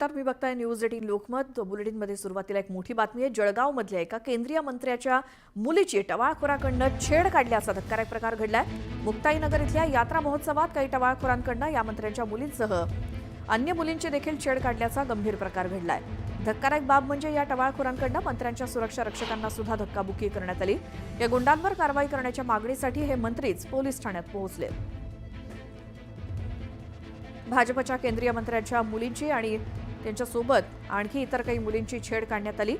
तर मी बघताय न्यूज 18 लोकमत बुलेटिनमध्ये सुरुवातीला एक मोठी बातमी आहे। जळगावमधल्या एका केंद्रीय मंत्र्याच्या मुलीची टवाळखोराकडनं छेड काढल्याचा धक्कादायक प्रकार घडलाय। मुक्ताईनगर इथल्या यात्रा महोत्सवात काही टवाळखोरांकडनं या मंत्र्यांच्या मुलींसह अन्य मुलींची देखील छेड काढल्याचा गंभीर प्रकार घडलाय। धक्कादायक बाब म्हणजे या टवाळखोरांकडनं मंत्र्यांच्या सुरक्षा रक्षकांना सुद्धा धक्काबुक्की करण्यात आली। या गुंडांवर कारवाई करण्याच्या मागणीसाठी हे मंत्रीच पोलीस ठाण्यात पोहोचले। भाजपच्या केंद्रीय मंत्र्यांच्या मुलींची आणि त्यांच्यासोबत आणखी इतर काही मुलींची छेड काढण्यात आली।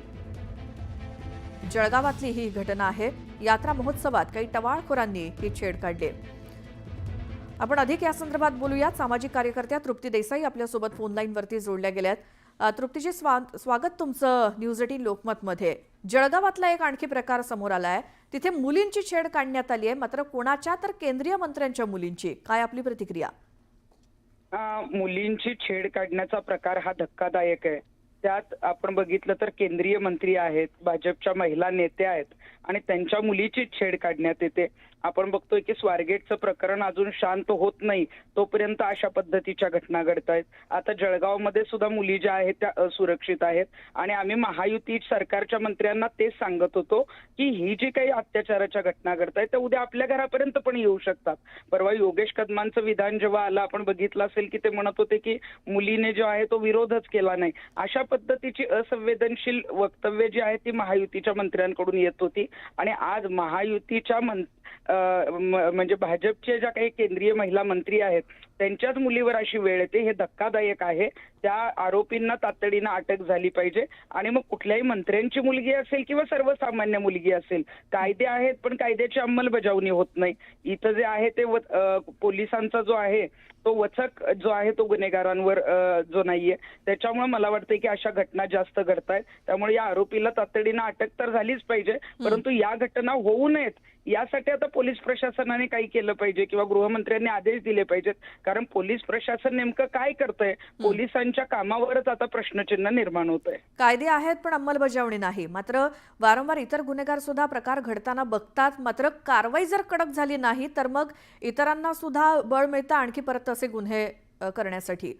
जळगावातली ही घटना आहे। यात्रा महोत्सवात काही टवाळखोरांनी ही छेड काढली। आपण अधिक या संदर्भात बोलूया। सामाजिक कार्यकर्त्या तृप्ती देसाई आपल्यासोबत फोन लाईनवरती जोडल्या गेल्यात। तृप्तीजी, स्वागत तुमचं न्यूज 18 लोकमत मध्ये। जळगावातला एक आणखी प्रकार समोर आलाय, तिथे मुलींची छेड काढण्यात आली आहे, मात्र कोणाच्या तर केंद्रीय मंत्र्यांच्या मुलींची। काय आपली प्रतिक्रिया? मुलींची छेड काढण्याचा प्रकार हा धक्कादायक आहे। त्यात आपण बघितलं तर केंद्रीय मंत्री आहेत, भाजपच्या महिला नेत्या आहेत आणि त्यांच्या मुलीची छेड काढण्यात येते। आपण बघतोय की स्वारगेटचं प्रकरण अजून शांत होत नाही तोपर्यंत अशा पद्धतीच्या घटना घडतायत। आता जळगावमध्ये सुद्धा मुली ज्या आहेत त्या असुरक्षित आहेत आणि आम्ही महायुती सरकारच्या मंत्र्यांना तेच सांगत होतो की ही जी काही अत्याचाराच्या घटना घडतायत त्या उद्या आपल्या घरापर्यंत पण येऊ शकतात। परवा योगेश कदमांचं विधान जेव्हा आलं, आपण बघितलं असेल की ते म्हणत होते की मुलीने जो आहे तो विरोधच केला नाही। अशा पद्धतीची असंवेदनशील वक्तव्य जी आहेत ती महायुतीच्या मंत्र्यांकडून येत होती आणि आज महायुतीच्या म्हणजे भाजपचे ज्या काही केंद्रीय महिला मंत्री आहेत त्यांच्याच मुलीवर अशी वेळ येते, हे धक्कादायक आहे। त्या आरोपींना तातडीनं अटक झाली पाहिजे आणि मग कुठल्याही मंत्र्यांची मुलगी असेल किंवा सर्वसामान्य मुलगी असेल, कायदे आहेत पण कायद्याची अंमलबजावणी होत नाही। इथं जे आहे ते पोलिसांचा जो आहे तो वचक जो आहे तो गुन्हेगारांवर जो नाहीये, त्याच्यामुळे मला वाटतं की अशा घटना जास्त घडतायत। त्यामुळे या आरोपीला तातडीनं अटक तर झालीच पाहिजे, परंतु या घटना होऊ नयेत यासाठी आता पोलीस प्रशासनाने काही केलं पाहिजे किंवा गृहमंत्र्यांनी आदेश दिले पाहिजेत। कारण पोलीस प्रशासन नेमकं काय करतंय, पोलिसांच्या कामावरच आता प्रश्नचिन्ह निर्माण होत आहे। कायदे आहेत पण अंमलबजावणी नाही। मात्र वारंवार इतर गुन्हेगार सुद्धा प्रकार घडताना बघतात, मात्र कारवाई जर कडक झाली नाही तर मग इतरांना सुद्धा बळ मिळतं आणखी परत असे गुन्हे करण्यासाठी।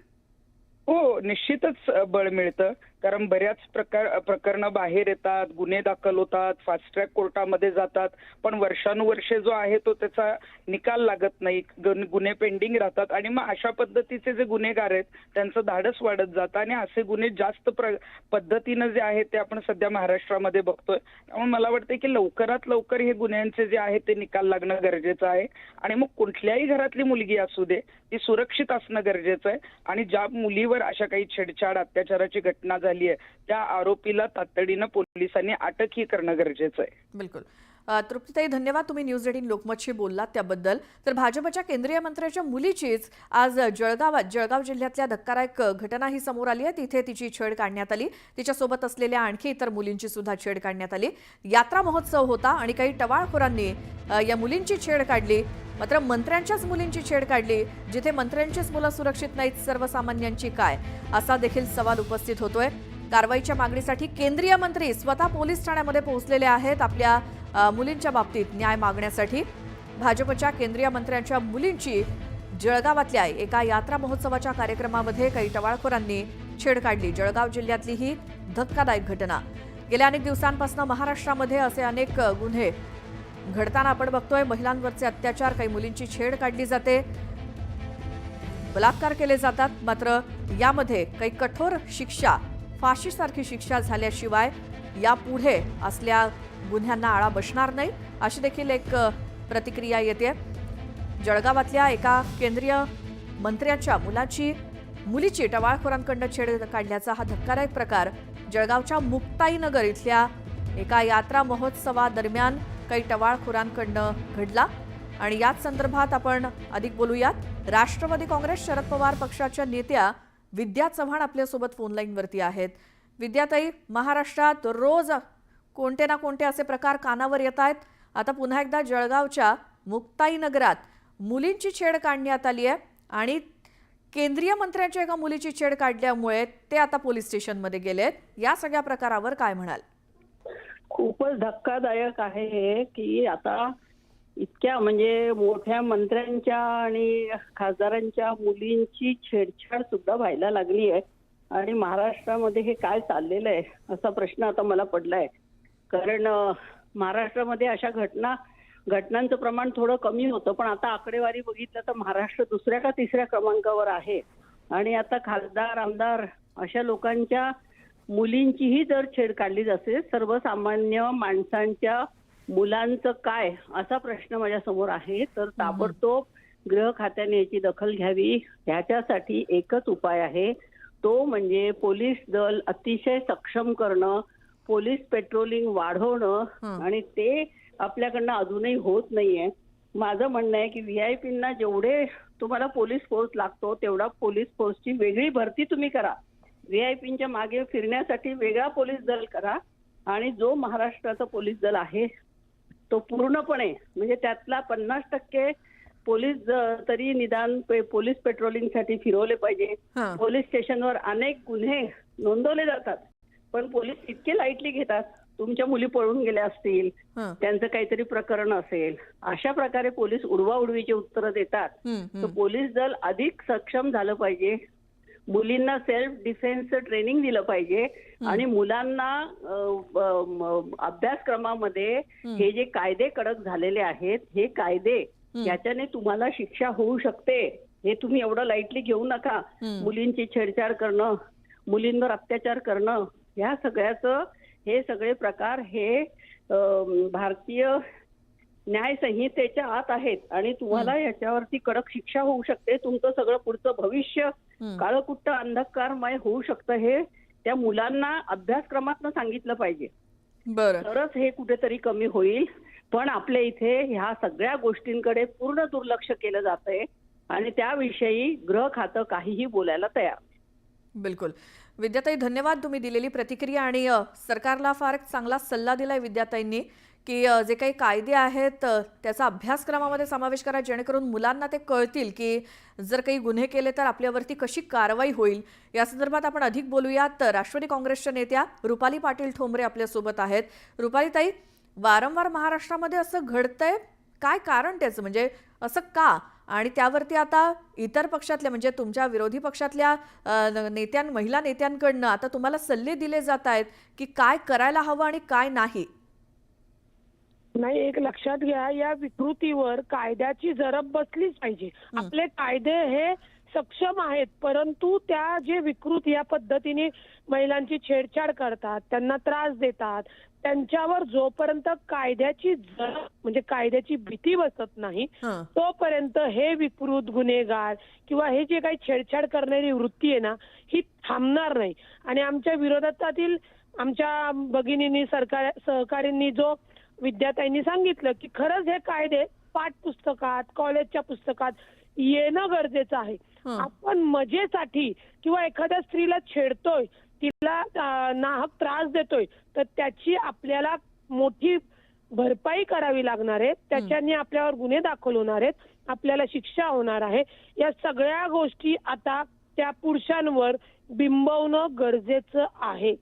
हो, निश्चितच बळ मिळतं, कारण बऱ्याच प्रकरणं बाहेर येतात, गुन्हे दाखल होतात, फास्ट ट्रॅक कोर्टामध्ये जातात, पण वर्षानुवर्षे जो आहे तो त्याचा निकाल लागत नाही, गुन्हे पेंडिंग राहतात आणि मग अशा पद्धतीचे जे गुन्हेगार आहेत त्यांचं धाडस वाढत जातं आणि असे गुन्हे जास्त पद्धतीनं जे आहेत ते आपण सध्या महाराष्ट्रामध्ये बघतोय। त्यामुळे मला वाटतं की लवकरात लवकर हे गुन्ह्यांचे जे आहे ते निकाल लागणं गरजेचं आहे आणि मग कुठल्याही घरातली मुलगी असू दे ती सुरक्षित असणं गरजेचं आहे आणि ज्या मुलीवर अशा काही छेडछाड अत्याचाराची घटना झाली आहे त्या आरोपीला तातडीनं पोलिसांनी अटकही करणं गरजेचं आहे। बिलकुल। तृप्तीताई, धन्यवाद, तुम्ही न्यूज 18 लोकमतशी बोललात त्याबद्दल। तर भाजपच्या केंद्रीय मंत्र्याच्या मुलीचीच आज जळगाव जिल्ह्यातल्या धक्कादायक घटना ही समोर आली आहे। तिथे तिची छेड काढण्यात आली, तिच्यासोबत असलेल्या आणखी इतर मुलींची सुद्धा छेड काढण्यात आली। यात्रा महोत्सव होता आणि काही टवाळखोरांनी या मुलींची छेड काढली, मात्र मंत्र्यांच्याच मुलींची छेड काढली। जिथे मंत्र्यांचीच मुलं सुरक्षित नाहीत, सर्वसामान्यांची काय, असा देखील सवाल उपस्थित होतोय। कारवाईच्या मागणीसाठी केंद्रीय मंत्री स्वतः पोलीस ठाण्यामध्ये पोहोचलेले आहेत आपल्या मुलींच्या बाबतीत न्याय मागण्यासाठी। भाजपच्या केंद्रीय मंत्र्यांच्या मुलींची जळगावातल्या एका यात्रा महोत्सवाच्या कार्यक्रमामध्ये काही टवाळखोरांनी छेड काढली। जळगाव जिल्ह्यातली ही धक्कादायक घटना। गेल्या अनेक दिवसांपासून महाराष्ट्रामध्ये असे अनेक गुन्हे घडताना आपण बघतोय। महिलांवरचे अत्याचार, काही मुलींची छेड काढली जाते, बलात्कार केले जातात, मात्र यामध्ये काही कठोर शिक्षा, फाशीसारखी शिक्षा झाल्याशिवाय यापुढे असल्या गुन्ह्यांना आळा बसणार नाही, अशी देखील एक प्रतिक्रिया येते। जळगावातल्या एका केंद्रीय मंत्र्याच्या मुलीची टवाळखोरांकडून छेड काढल्याचा हा धक्कादायक प्रकार जळगावच्या मुक्ताईनगर इथल्या एका यात्रा महोत्सवादरम्यान काही टवाळखोरांकडून घडला आणि याच संदर्भात आपण अधिक बोलूयात। राष्ट्रवादी काँग्रेस शरद पवार पक्षाच्या नेत्या विद्या चव्हाण आपल्यासोबत फोन लाईनवरती आहेत। विद्याताई, महाराष्ट्रात रोज कोणते ना कोणते असे प्रकार कानावर येत आहेत। आता पुन्हा एकदा जळगावच्या मुक्ताईनगरात मुलींची छेड काढण्यात आली आहे आणि केंद्रीय मंत्र्यांच्या एका मुलीची छेड काढल्यामुळे ते आता पोलीस स्टेशनमध्ये गेलेत। या सगळ्या प्रकारावर काय म्हणाल? खूपच धक्कादायक आहे हे की आता इतक्या म्हणजे मोठ्या मंत्र्यांच्या आणि खासदारांच्या मुलींची छेडछाड सुद्धा व्हायला लागली आहे। आणि महाराष्ट्रामध्ये हे काय चाललेलं आहे असा प्रश्न आता मला पडलाय. कारण महाराष्ट्रामध्ये अशा घटनांचं प्रमाण थोडं कमी होतं, पण आता आकडेवारी बघितलं तर महाराष्ट्र दुसऱ्या का तिसऱ्या क्रमांकावर आहे. आणि आता खासदार आमदार अशा लोकांच्या मुलींचीही जर छेड काढली जाते, सर्वसामान्य माणसांच्या मुलांचं काय असा प्रश्न माझ्या समोर आहे. तर ताबडतोब गृह खात्याने याची दखल घ्यावी. ह्याच्यासाठी एकच उपाय आहे, तो म्हणजे पोलीस दल अतिशय सक्षम करणं, पोलीस पेट्रोलिंग वाढवणं. आणि ते आपल्याकडनं अजूनही होत नाहीये. माझं म्हणणं आहे की व्हीआयपींना जेवढे तुम्हाला पोलीस फोर्स लागतो तेवढा पोलीस फोर्सची वेगळी भरती तुम्ही करा. व्हीआयपींच्या मागे फिरण्यासाठी वेगळा पोलीस दल करा. आणि जो महाराष्ट्राचा पोलीस दल आहे तो पूर्णपणे म्हणजे त्यातला 50% पोलीस तरी निदान पोलीस पेट्रोलिंगसाठी फिरवले पाहिजे. पोलीस स्टेशनवर अनेक गुन्हे नोंदवले जातात, पण पोलीस इतके लाईटली घेतात. तुमच्या मुली पळून गेल्या असतील, त्यांचं काहीतरी प्रकरण असेल, अशा प्रकारे पोलीस उडवाउडवीची उत्तरं देतात. तर पोलीस दल अधिक सक्षम झालं पाहिजे. मुलींना सेल्फ डिफेन्सचं ट्रेनिंग दिलं पाहिजे. आणि मुलांना अभ्यासक्रमामध्ये हे जे कायदे कडक झालेले आहेत, हे कायदे याच्याने तुम्हाला शिक्षा होऊ शकते, हे तुम्ही एवढं लाईटली घेऊ नका. मुलींची छेडछाड करणं, मुलींवर अत्याचार करणं, ह्या सगळ्याचं हे सगळे प्रकार हे भारतीय न्याय संहितेच्या आत आहेत आणि तुम्हाला याच्यावरती कडक शिक्षा होऊ शकते. तुमचं सगळं पुढचं भविष्य काळकुट्ट अंधकारमय होऊ शकतं. हे त्या मुलांना अभ्यासक्रमातनं सांगितलं पाहिजे, तरच हे कुठेतरी कमी होईल. पण आपल्या इथे ह्या सगळ्या गोष्टींकडे पूर्ण दुर्लक्ष केलं जातंय आणि त्याविषयी गृह खातं काहीही बोलायला तयार. बिलकुल. विद्याताई, धन्यवाद तुम्ही दिलेली प्रतिक्रिया. आणि सरकारला फार चांगला सल्ला दिलाय विद्याताईंनी की जे काही कायदे आहेत त्याचा अभ्यासक्रमामध्ये समावेश करा, जेणेकरून मुलांना ते कळतील की जर काही गुन्हे केले तर आपल्यावरती कशी कारवाई होईल. या संदर्भात आपण अधिक बोलूयात. राष्ट्रवादी काँग्रेसच्या नेत्या रुपाली पाटील ठोंबरे आपल्यासोबत आहेत. रुपालीताई, वारंवार महाराष्ट्रामध्ये असं घडतंय, काय कारण त्याचं, म्हणजे असं का? आणि त्यावरती आता इतर पक्षातल्या म्हणजे तुमच्या विरोधी पक्षातल्या महिला नेत्यांकडनं आता तुम्हाला सल्ले दिले जात आहेत की काय करायला हवं आणि काय नाही. नाही, एक लक्षात घ्या, या विकृतीवर कायद्याची जरब बसलीच पाहिजे. आपले कायदे हे सक्षम आहेत, परंतु त्या जे विकृती या पद्धतीने महिलांची छेडछाड करतात, त्यांना त्रास देतात, त्यांच्यावर जोपर्यंत कायद्याची जरब म्हणजे कायद्याची भीती बसत नाही तोपर्यंत हे विकृत गुन्हेगार किंवा हे जे काही छेडछाड करणारी वृत्ती आहे ना, ही थांबणार नाही. आणि आमच्या विरोधातील आमच्या भगिनींनी सहकारींनी जो विद्याताईंनी सांगितलं की खरंच हे कायदे पाठपुस्तकात कॉलेजच्या पुस्तकात येणं गरजेचं आहे. आपण मजेसाठी किंवा एखाद्या स्त्रीला छेडतोय, तिला नाहक त्रास देतोय, तर त्याची आपल्याला मोठी भरपाई करावी लागणार आहे. त्याच्याने आपल्यावर गुन्हे दाखल होणार आहेत, आपल्याला शिक्षा होणार आहे. या सगळ्या गोष्टी आता त्या पुरुषांवर बिंबवणं गरजेचं आहे.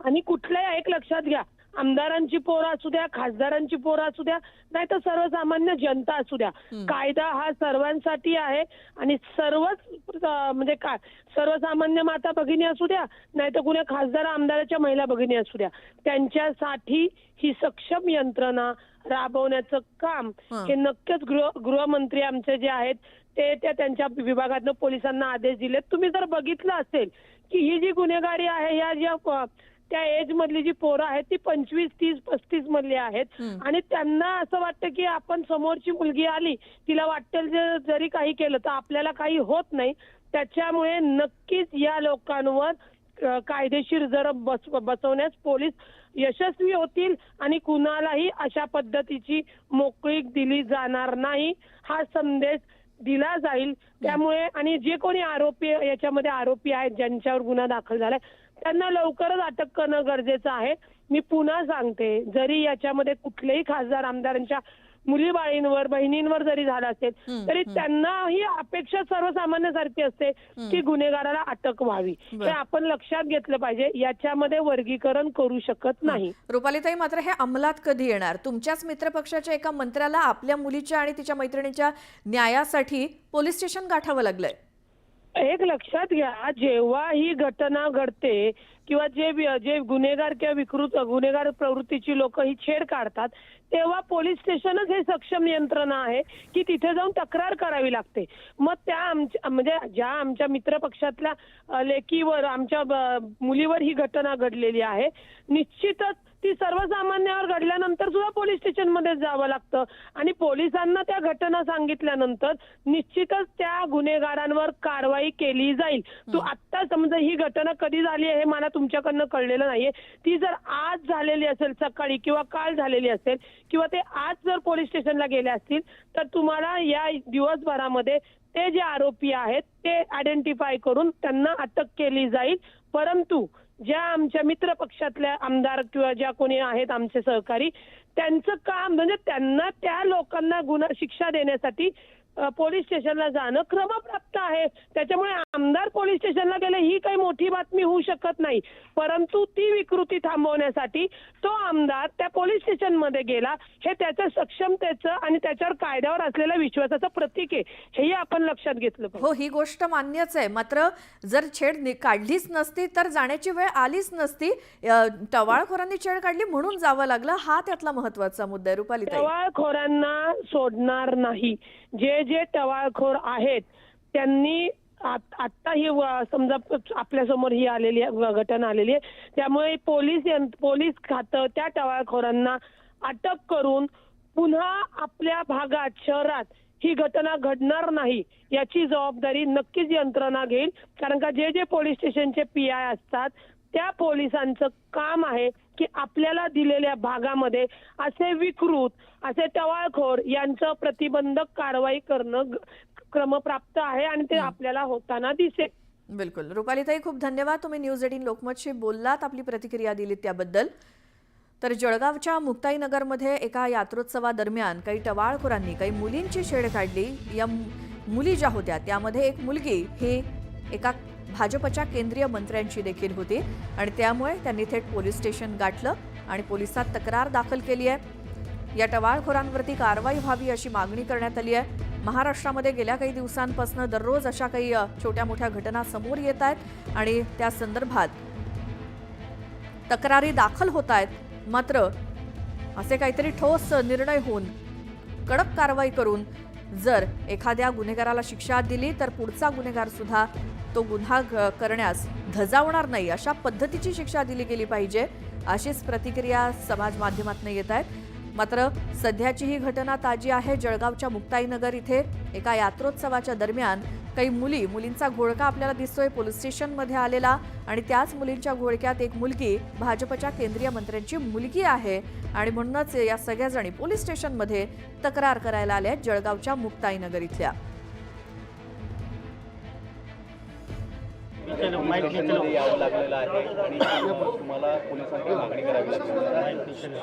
आणि कुठल्याही एक लक्षात घ्या, आमदारांची पोरं असू द्या, खासदारांची पोरं असू द्या, नाही तर सर्वसामान्य जनता असू द्या, कायदा हा सर्वांसाठी आहे. आणि सर्वच म्हणजे काय, सर्वसामान्य माता भगिनी असू द्या, नाही तर कुण्या खासदार आमदाराच्या महिला भगिनी असू द्या, त्यांच्यासाठी ही सक्षम यंत्रणा राबवण्याचं काम हे नक्कीच गृहमंत्री आमचे जे आहेत ते त्यांच्या विभागातनं पोलिसांना आदेश दिलेत. तुम्ही जर बघितलं असेल की ही जी गुन्हेगारी आहे, या ज्या त्या एज मधली जी पोरं आहेत ती 25, 30, 35 मधली आहेत आणि त्यांना असं वाटतं की आपण समोरची मुलगी आली, तिला वाटेल जरी काही केलं तर आपल्याला काही होत नाही. त्याच्यामुळे नक्कीच या लोकांवर कायदेशीर जरब बसवण्यास पोलीस यशस्वी होतील आणि कुणालाही अशा पद्धतीची मोकळीक दिली जाणार नाही, हा संदेश दिला जाईल. त्यामुळे आणि जे कोणी याच्यामध्ये आरोपी आहेत, ज्यांच्यावर गुन्हा दाखल झालाय, त्यांना लवकरच अटक करणं गरजेचं आहे. मी पुन्हा सांगते, जरी याच्यामध्ये कुठलेही खासदार आमदारांच्या मुलीबाळींवर बहिणींवर जरी झाला असेल तरी त्यांना ही अपेक्षा सर्वसामान्यासारखी असते की गुन्हेगाराला अटक व्हावी. हे आपण लक्षात घेतलं पाहिजे. याच्यामध्ये वर्गीकरण करू शकत नाही. रुपालीताई, मात्र हे अंमलात कधी येणार? तुमच्याच मित्रपक्षाच्या एका मंत्र्याला आपल्या मुलीच्या आणि तिच्या मैत्रिणीच्या न्यायासाठी पोलीस स्टेशन गाठावं लागलंय. एक लक्षात घ्या, जेव्हा ही घटना घडते किंवा जे गुन्हेगार किंवा गुन्हेगार प्रवृत्तीची लोक ही छेड काढतात, तेव्हा पोलीस स्टेशनच हे सक्षम यंत्रणा आहे की तिथे जाऊन तक्रार करावी लागते. मग त्या म्हणजे ज्या आमच्या मित्र पक्षातल्या लेकीवर, आमच्या मुलीवर ही घटना घडलेली आहे, निश्चितच ती सर्वसामान्यावर घडल्यानंतर सुद्धा पोलीस स्टेशनमध्ये जावं लागतं आणि पोलिसांना त्या घटना सांगितल्यानंतर निश्चितच त्या गुन्हेगारांवर कारवाई केली जाईल. तू आत्ता समजा ही घटना कधी झाली आहे हे मला तुमच्याकडनं कळलेलं नाहीये. ती जर आज झालेली असेल, सकाळी किंवा काल झालेली असेल, किंवा ते आज जर पोलीस स्टेशनला गेले असतील, तर तुम्हाला या दिवसभरामध्ये ते जे आरोपी आहेत ते आयडेंटिफाय करून त्यांना अटक केली जाईल. परंतु ज्या आमच्या मित्र पक्षातल्या आमदार किंवा ज्या कोणी आहेत आमचे सहकारी, त्यांचं काम म्हणजे त्यांना त्या लोकांना शिक्षा देण्यासाठी पोलीस स्टेशनला जाणं क्रमप्राप्त आहे. त्याच्यामुळे आमदार पोलीस स्टेशनला गेले ही काही मोठी बातमी होऊ शकत नाही. परंतु ती विकृती थांबवण्यासाठी तो आमदार त्या पोलीस स्टेशनमध्ये गेला, हे त्याच्या सक्षमतेचं आणि त्याच्यावर कायद्यावर असलेल्या विश्वासाचं प्रतीक आहे, हेही आपण लक्षात घेतलं पाहिजे. हो, ही गोष्ट मान्यच आहे. मात्र जर छेड काढलीच नसती तर जाण्याची वेळ आलीच नसती. टवाळखोरांनी छेड काढली म्हणून जावं लागलं, हा त्यातला महत्वाचा मुद्दा आहे. रुपालीताई, टवाळखोरांना सोडणार नाही. जे टवाळखोर आहेत त्यांनी आता ही समजा आपल्या समोर ही आलेली घटना आलेली आहे, त्यामुळे पोलीस खातं त्या टवाळखोरांना अटक करून पुन्हा आपल्या भागात, शहरात ही घटना घडणार नाही याची जबाबदारी नक्कीच यंत्रणा घेईल. कारण का जे पोलीस स्टेशनचे PI असतात त्या पोलिसांचं काम आहे की आपल्याला दिलेल्या भागामध्ये असे विकृत, असे टवाळखोर यांचं प्रतिबंधक कारवाई करणं क्रमप्राप्त आहे आणि ते आपल्याला होताना दिसेल. बिलकुल. रुपालीताई, खूप धन्यवाद. तुम्ही न्यूज 18 लोकमतशी बोललात, आपली प्रतिक्रिया दिलीत त्याबद्दल. तर जळगावच्या मुक्ताईनगरमध्ये एका यात्रोत्सवादरम्यान काही टवाळखोरांनी काही मुलींची छेड काढली. या मुली ज्या होत्या त्यामध्ये एक मुलगी ही एका भाजपच्या केंद्रीय मंत्र्यांची देखील होती आणि त्यामुळे त्यांनी थेट पोलीस स्टेशन गाठलं आणि पोलिसात तक्रार दाखल केली आहे. या टवाळखोरांवरती कारवाई व्हावी अशी मागणी करण्यात आली आहे. महाराष्ट्रामध्ये गेल्या काही दिवसांपासून दररोज अशा काही छोट्या मोठ्या घटना समोर येत आहेत आणि त्या संदर्भात तक्रारी दाखल होत आहेत. मात्र असे काहीतरी ठोस निर्णय होऊन कडक कारवाई करून जर एखाद्या गुन्हेगाराला शिक्षा दिली तर पुढचा गुन्हेगार सुद्धा तो गुन्हा करण्यास धजावणार नाही, अशा पद्धतीची शिक्षा दिली गेली पाहिजे, अशीच प्रतिक्रिया समाज माध्यमातून येत आहेत. मात्र सध्याची ही घटना ताजी आहे. जळगावच्या मुक्ताईनगर इथे एका यात्रोत्सवाच्या दरम्यान काही मुलींचा घोळका आपल्याला दिसतोय पोलीस स्टेशनमध्ये आलेला आणि त्याच मुलींच्या घोळक्यात एक मुलगी भाजपच्या केंद्रीय मंत्र्यांची मुलगी आहे आणि म्हणूनच या सगळ्याजणी पोलीस स्टेशनमध्ये तक्रार करायला आल्या आहेत जळगावच्या मुक्ताईनगर इथल्या.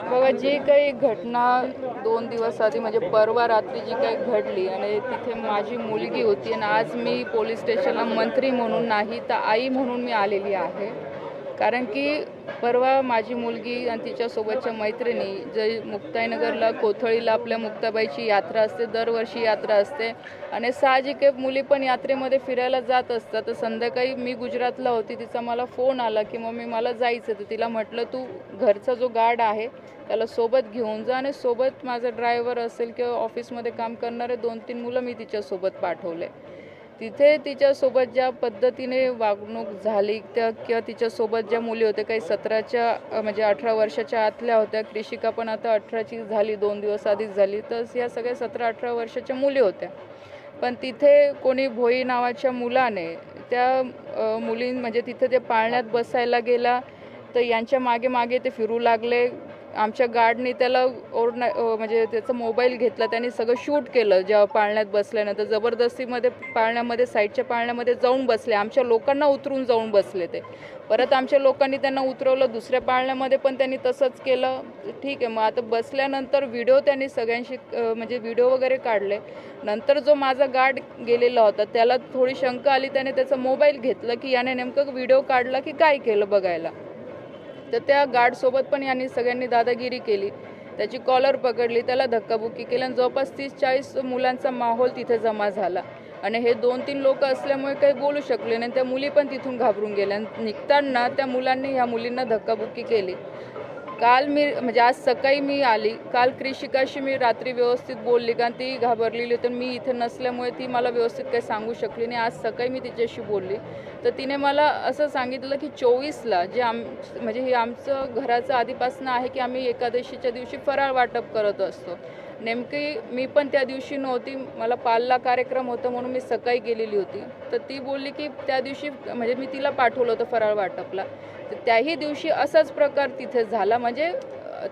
बघा, जी काही घटना 2 दिवस आधी म्हणजे परवा रात्री जी काही घडली आणि तिथे माझी मुलगी होती आणि आज मी पोलीस स्टेशनला मंत्री म्हणून नाही तर आई म्हणून मी आलेली आहे. कारण की परवा माझी मुलगी आणि तिच्यासोबतच्या मैत्रिणी जे मुक्ताईनगरला कोथळीला आपल्या मुक्ताबाईची यात्रा असते, दरवर्षी यात्रा असते आणि साहजिक मुली पण यात्रेमध्ये फिरायला जात असतात. तर संध्याकाळी मी गुजरातला होती, तिचा मला फोन आला की मम्मी मला जायचं. तर तिला म्हटलं तू घरचा जो गार्ड आहे त्याला सोबत घेऊन जा आणि सोबत माझा ड्रायव्हर असेल किंवा ऑफिसमध्ये काम करणारे 2-3 मुलं मी तिच्यासोबत पाठवले. तिथे तिच्यासोबत ज्या पद्धतीने वागणूक झाली किंवा तिच्यासोबत ज्या मुली होत्या, काही 17च्या म्हणजे 18 वर्षाच्या आतल्या होत्या, कृषिका पण आता 18ची झाली, 2 दिवस आधीच झाली, तर या सगळ्या 17-18 वर्षाच्या मुली होत्या. पण तिथे कोणी भोई नावाच्या मुलाने त्या मुली म्हणजे तिथे ते पाळण्यात बसायला गेला तर यांच्या मागे मागे ते फिरू लागले. आमच्या गार्डनी त्याला म्हणजे त्याचा मोबाईल घेतला, त्यांनी सगळं शूट केलं. जेव्हा पाळण्यात बसल्यानंतर जबरदस्तीमध्ये पाळण्यामध्ये साईडच्या पाळण्यामध्ये जाऊन बसले, आमच्या लोकांना उतरून जाऊन बसले. ते परत आमच्या लोकांनी त्यांना उतरवलं, दुसऱ्या पाळण्यामध्ये पण त्यांनी तसंच केलं. ठीक आहे, मग आता बसल्यानंतर व्हिडिओ त्यांनी सगळ्यांशी म्हणजे व्हिडिओ वगैरे काढले. नंतर जो माझा गार्ड गेलेला होता त्याला थोडी शंका आली, त्याने त्याचा मोबाईल घेतला की याने नेमकं व्हिडिओ काढला की काय केलं बघायला. तर त्या गार्डसोबत पण यांनी सगळ्यांनी दादागिरी केली, त्याची कॉलर पकडली, त्याला धक्काबुक्की केली आणि जवळपास 30-40 मुलांचा माहोल तिथे जमा झाला. आणि हे 2-3 लोक असल्यामुळे काही बोलू शकले नाही. त्या मुली पण तिथून घाबरून गेल्या. निघताना त्या मुलांनी ह्या मुलींना धक्काबुक्की केली. काल मी म्हणजे आज सकाळी मी आली, काल कृषिकाशी मी रात्री व्यवस्थित बोलली, कारण ती घाबरलेली होती. मी इथे नसल्यामुळे ती मला व्यवस्थित काही सांगू शकली नाही. आज सकाळी मी तिच्याशी बोलली तर तिने मला असं सांगितलं की 24ला जे म्हणजे हे आमचं घराचं आधीपासून आहे की आम्ही एकादशीच्या दिवशी फराळ वाटप करत असतो. नेमकी मी पण त्या दिवशी नव्हती, मला पालला कार्यक्रम होता म्हणून मी सकाळी गेलेली होती. तर ती बोलली की त्या दिवशी म्हणजे मी तिला पाठवलं होतं फराळ वाटपला, तर त्याही दिवशी असाच प्रकार तिथे झाला. म्हणजे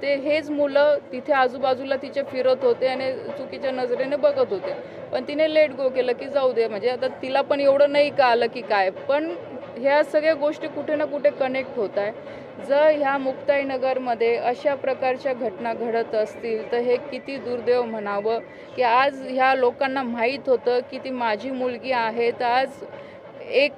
ते हेच मुलं तिथे आजूबाजूला तिचे फिरत होते आणि चुकीच्या नजरेने बघत होते. पण तिने लेट गो केलं की जाऊ दे, म्हणजे आता तिला पण एवढं नाही का आलं की काय. पण ह्या सगळ्या गोष्टी कुठे ना कुठे कनेक्ट होत आहे. जर ह्या मुक्ताईनगरमध्ये अशा प्रकारच्या घटना घडत असतील तर हे किती दुर्दैव म्हणावं की आज ह्या लोकांना माहीत होतं की ती माझी मुलगी आहे, तर आज एक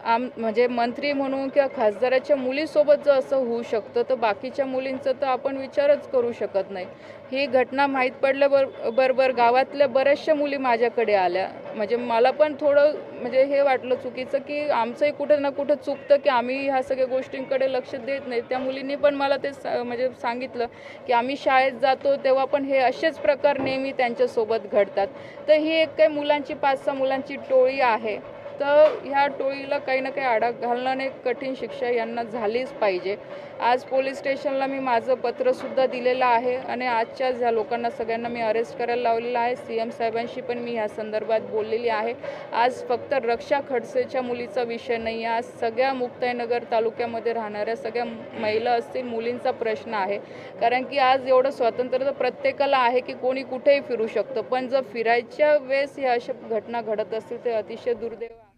म्हणजे मंत्री म्हणून किंवा खासदाराच्या मुलीसोबत जर असं होऊ शकतं तर बाकीच्या मुलींचं तर आपण विचारच करू शकत नाही. ही घटना माहीत पडल्याबरोबर गावातल्या बऱ्याचशा मुली माझ्याकडे आल्या. म्हणजे मला पण थोडं म्हणजे हे वाटलं चुकीचं की आमचंही कुठं ना कुठं चुकतं की आम्ही ह्या सगळ्या गोष्टींकडे लक्ष देत नाही. त्या मुलींनी पण मला ते म्हणजे सांगितलं की आम्ही शाळेत जातो तेव्हा पण हे असेच प्रकार नेहमी त्यांच्यासोबत घडतात. तर ही एक काही मुलांची 5-6 मुलांची टोळी आहे. तर ह्या टोळीला काही ना काही आळा घालण्याने कठीण शिक्षा यांना झालीच पाहिजे. आज पोलीस स्टेशनला मी माझं पत्रसुद्धा दिलेलं आहे आणि आजच्या ज्या लोकांना सगळ्यांना मी अरेस्ट करायला लावलेलं आहे. CM साहेबांशी पण मी ह्या संदर्भात बोललेली आहे. आज फक्त रक्षा खडसेच्या मुलीचा विषय नाही आहे, आज सगळ्या मुक्ताईनगर तालुक्यामध्ये राहणाऱ्या सगळ्या महिला असतील, मुलींचा प्रश्न आहे. कारण की आज एवढं स्वातंत्र्य तर प्रत्येकाला आहे की कोणी कुठेही फिरू शकतं, पण जर फिरायच्या वेळेस ह्या अशा घटना घडत असतील ते अतिशय दुर्दैव आहे.